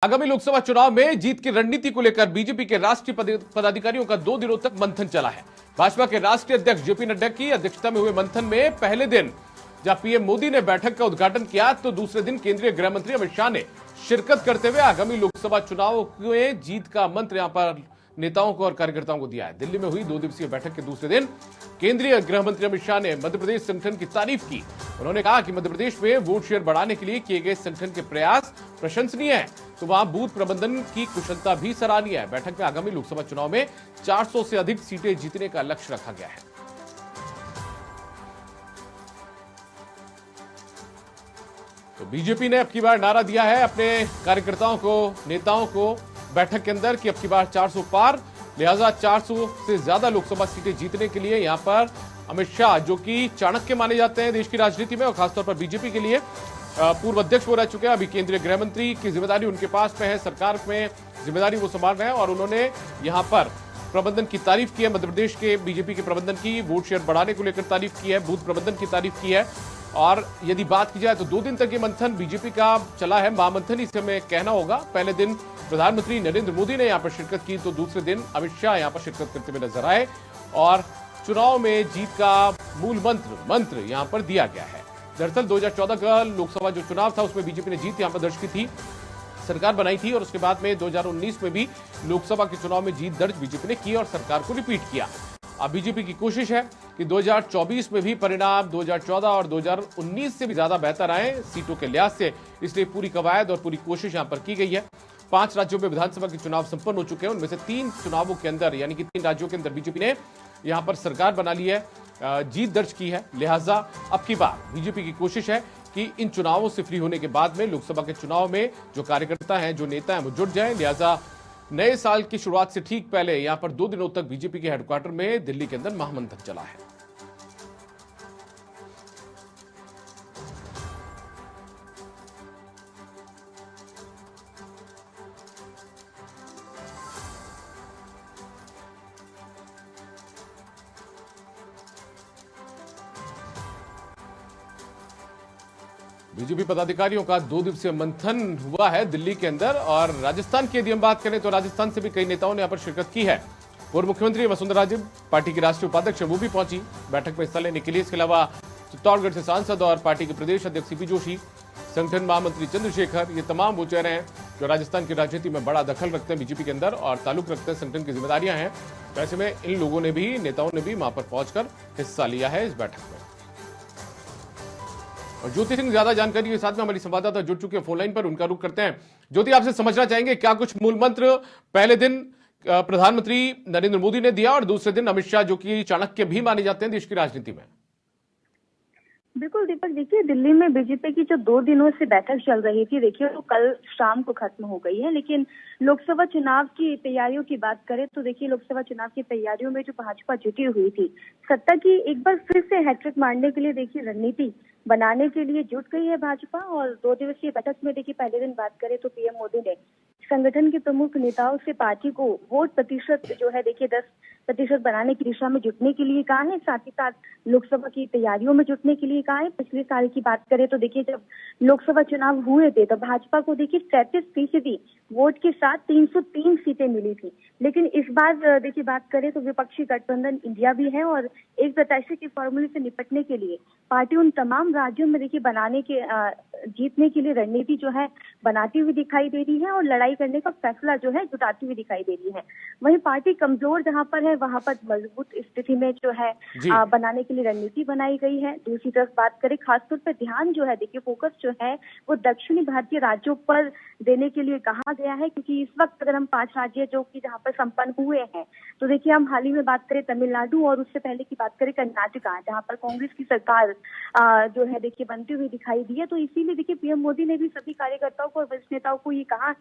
आगामी लोकसभा चुनाव में जीत की रणनीति को लेकर बीजेपी के राष्ट्रीय पदाधिकारियों का 2 दिनों तक मंथन चला है। भाजपा के राष्ट्रीय अध्यक्ष जेपी नड्डा की अध्यक्षता में हुए मंथन में पहले दिन जहां पीएम मोदी ने बैठक का उद्घाटन किया, तो दूसरे दिन केंद्रीय गृह मंत्री अमित शाह ने शिरकत करते हुए आगामी लोकसभा चुनाव में जीत का मंत्र यहां पर नेताओं को और कार्यकर्ताओं को दिया है। दिल्ली में हुई 2 दिवसीय बैठक के दूसरे दिन केंद्रीय गृह मंत्री अमित शाह ने मध्य प्रदेश संगठन की तारीफ की। उन्होंने कहा कि मध्य प्रदेश में वोट शेयर बढ़ाने के लिए किए गए संगठन के प्रयास प्रशंसनीय है, तो वहां बूथ प्रबंधन की कुशलता भी सराहनीय है। बैठक में आगामी लोकसभा चुनाव में 400 से अधिक सीटें जीतने का लक्ष्य रखा गया है। तो बीजेपी ने अब की बार नारा दिया है अपने कार्यकर्ताओं को, नेताओं को बैठक के अंदर कि अब की बार 400 पार, लिहाजा 400 से ज्यादा लोकसभा सीटें जीतने के लिए यहां पर अमित शाह, जो कि चाणक्य माने जाते हैं देश की राजनीति में और खासतौर पर बीजेपी के लिए, पूर्व अध्यक्ष वो रह चुके हैं, अभी केंद्रीय गृह मंत्री की जिम्मेदारी उनके पास में है, सरकार में जिम्मेदारी वो संभाल रहे हैं और उन्होंने यहां पर प्रबंधन की तारीफ की है, मध्य प्रदेश के बीजेपी के प्रबंधन की, वोट शेयर बढ़ाने को लेकर तारीफ की है, बूथ प्रबंधन की तारीफ की है। और यदि बात की जाए तो 2 दिन तक ये मंथन बीजेपी का चला है, महामंथन इसे हमें कहना होगा। पहले दिन प्रधानमंत्री नरेंद्र मोदी ने यहां पर शिरकत की, तो दूसरे दिन अमित शाह यहां पर शिरकत करते हुए नजर आए और चुनाव में जीत का मूल मंत्र यहां पर दिया गया है। दरअसल 2014 का लोकसभा जो चुनाव था उसमें बीजेपी ने जीत यहां पर दर्ज की थी, सरकार बनाई थी और उसके बाद में 2019 में भी लोकसभा के चुनाव में जीत दर्ज बीजेपी ने की और सरकार को रिपीट किया। अब बीजेपी की कोशिश है कि 2024 में भी परिणाम 2014 और 2019 से भी ज्यादा बेहतर आए सीटों के लिहाज से, इसलिए पूरी कवायद और पूरी कोशिश यहां पर की गई है। 5 राज्यों में विधानसभा के चुनाव संपन्न हो चुके हैं, उनमें से 3 चुनावों के अंदर यानी कि 3 राज्यों के अंदर बीजेपी ने यहां पर सरकार बना ली है, जीत दर्ज की है। लिहाजा अब की बार बीजेपी की कोशिश है कि इन चुनावों से फ्री होने के बाद में लोकसभा के चुनाव में जो कार्यकर्ता हैं, जो नेता हैं, वो जुट जाएं। लिहाजा नए साल की शुरुआत से ठीक पहले यहां पर 2 दिनों तक बीजेपी के हेडक्वार्टर में दिल्ली के अंदर महामंथन चला है। बीजेपी पदाधिकारियों का 2 दिवसीय मंथन हुआ है दिल्ली के अंदर। और राजस्थान की यदि हम बात करें तो राजस्थान से भी कई नेताओं ने यहां पर शिरकत की है। पूर्व मुख्यमंत्री वसुंधरा राजे, पार्टी की राष्ट्रीय उपाध्यक्ष, वो भी पहुंची बैठक में हिस्सा लेने के लिए। इसके अलावा चित्तौड़गढ़ से सांसद और पार्टी के प्रदेश अध्यक्ष सीपी जोशी, संगठन महामंत्री चंद्रशेखर, ये तमाम वो चेहरे हैं जो राजस्थान की राजनीति में बड़ा दखल रखते हैं बीजेपी के अंदर और ताल्लुक रखते हैं, संगठन की जिम्मेदारियां हैं। तो ऐसे में इन लोगों ने भी, नेताओं ने भी वहां पर पहुंचकर हिस्सा लिया है इस बैठक में। और ज्योति सिंह ज्यादा जानकारी के साथ में हमारी संवाददाता जुड़ चुके हैं फोन लाइन पर, उनका रुख करते हैं। ज्योति, आपसे समझना चाहेंगे क्या कुछ मूल मंत्र पहले दिन प्रधानमंत्री नरेंद्र मोदी ने दिया और दूसरे दिन अमित शाह, जो कि चाणक्य भी माने जाते हैं देश की राजनीति में? बिल्कुल दीपक, देखिए दिल्ली में बीजेपी की जो 2 दिनों से बैठक चल रही थी, देखिए तो कल शाम को खत्म हो गई है। लेकिन लोकसभा चुनाव की तैयारियों की बात करें तो देखिए लोकसभा चुनाव की तैयारियों में जो भाजपा जुटी हुई थी, सत्ता की एक बार फिर से हैट्रिक मारने के लिए देखिए रणनीति बनाने के लिए जुट गई है भाजपा। और 2 दिवसीय बैठक में देखिए पहले दिन बात करें तो पीएम मोदी ने संगठन के प्रमुख नेताओं से पार्टी को वोट प्रतिशत जो है देखिए 10% बनाने की दिशा में जुटने के लिए कहा है, साथ ही साथ लोकसभा की तैयारियों में जुटने के लिए कहा है। पिछले साल की बात करें तो देखिए जब लोकसभा चुनाव हुए थे तो भाजपा को देखिए 33% वोट के साथ 303 सीटें मिली थी। लेकिन इस बार देखिए बात करें तो विपक्षी गठबंधन इंडिया भी है और एक प्रत्याशी के फॉर्मूले से निपटने के लिए पार्टी उन तमाम राज्यों में देखिए जीतने के लिए रणनीति जो है बनाती हुई दिखाई दे रही है और लड़ाई करने का फैसला जो है जुटाती हुई दिखाई दे रही है। वहीं पार्टी कमजोर जहां पर है वहां पर मजबूत स्थिति में जो है बनाने के लिए रणनीति बनाई गई है। दूसरी तरफ बात करें, खासतौर पर ध्यान जो है देखिए फोकस जो है वो दक्षिणी भारतीय राज्यों पर देने के लिए कहा गया है, क्योंकि इस वक्त अगर हम 5 राज्य जो कि जहाँ पर संपन्न हुए हैं तो देखिए हम हाल ही में बात करें तमिलनाडु और उससे पहले की बात करें कर्नाटका, जहाँ पर कांग्रेस की सरकार जो है देखिए बनती हुई दिखाई दी है। तो इसीलिए देखिए पीएम मोदी ने भी सभी कार्यकर्ताओं को और वरिष्ठ नेताओं को ये कहा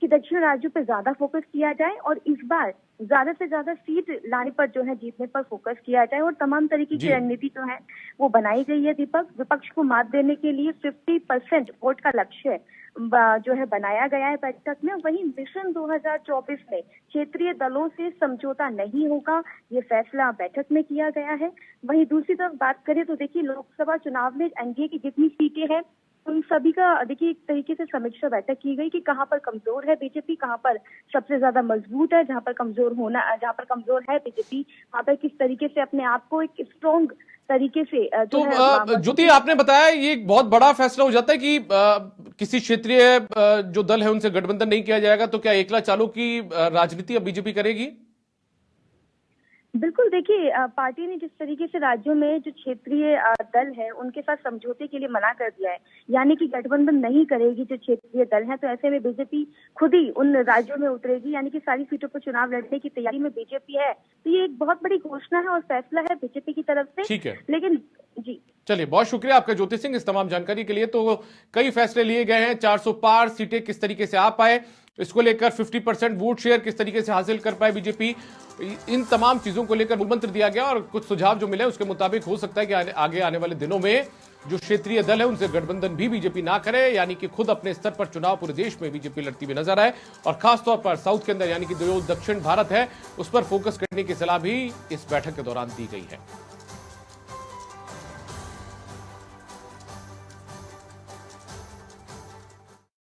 कि दक्षिण राज्यों पर ज्यादा फोकस किया जाए और इस बार ज्यादा से ज्यादा सीट लाने पर जो है जीतने पर फोकस किया जाए और तमाम तरीके की रणनीति जो है वो बनाई गई है। दीपक, विपक्ष को मात देने के लिए 50% वोट का लक्ष्य जो है बनाया गया है बैठक में। वहीं मिशन 2024 में क्षेत्रीय दलों से समझौता नहीं होगा, ये फैसला बैठक में किया गया है। वहीं दूसरी तरफ बात करें तो देखिए लोकसभा चुनाव में एनडीए की जितनी सीटें हैं उन सभी का देखिए एक तरीके से समीक्षा बैठक की गई कि कहाँ पर कमजोर है बीजेपी, कहाँ पर सबसे ज्यादा मजबूत है, जहाँ पर कमजोर है बीजेपी, वहाँ पर किस तरीके से अपने आप को एक स्ट्रॉन्ग तरीके से तो जो है ज्योति, आपने बताया ये एक बहुत बड़ा फैसला हो जाता है कि किसी क्षेत्रीय जो दल है उनसे गठबंधन नहीं किया जाएगा, तो क्या एकला चालू की राजनीति अब बीजेपी करेगी? बिल्कुल देखिए पार्टी ने जिस तरीके से राज्यों में जो क्षेत्रीय दल है उनके साथ समझौते के लिए मना कर दिया है, यानी कि गठबंधन नहीं करेगी जो क्षेत्रीय दल है, तो ऐसे में बीजेपी खुद ही उन राज्यों में उतरेगी, यानी कि सारी सीटों पर चुनाव लड़ने की तैयारी में बीजेपी है। तो ये एक बहुत बड़ी घोषणा है और फैसला है बीजेपी की तरफ से। ठीक है, लेकिन जी चलिए, बहुत शुक्रिया आपका ज्योति सिंह इस तमाम जानकारी के लिए। तो कई फैसले लिए गए हैं, 400 पार सीटें किस तरीके से आ पाए, इसको लेकर 50% वोट शेयर किस तरीके से हासिल कर पाए बीजेपी, इन तमाम चीजों को लेकर मूल मंत्र दिया गया और कुछ सुझाव जो मिले उसके मुताबिक हो सकता है कि आगे आने वाले दिनों में जो क्षेत्रीय दल है उनसे गठबंधन भी बीजेपी ना करे, यानी कि खुद अपने स्तर पर चुनाव पूरे देश में बीजेपी लड़ती हुई नजर आए और खासतौर पर साउथ के अंदर यानी कि जो दक्षिण भारत है उस पर फोकस करने की सलाह भी इस बैठक के दौरान दी गई है।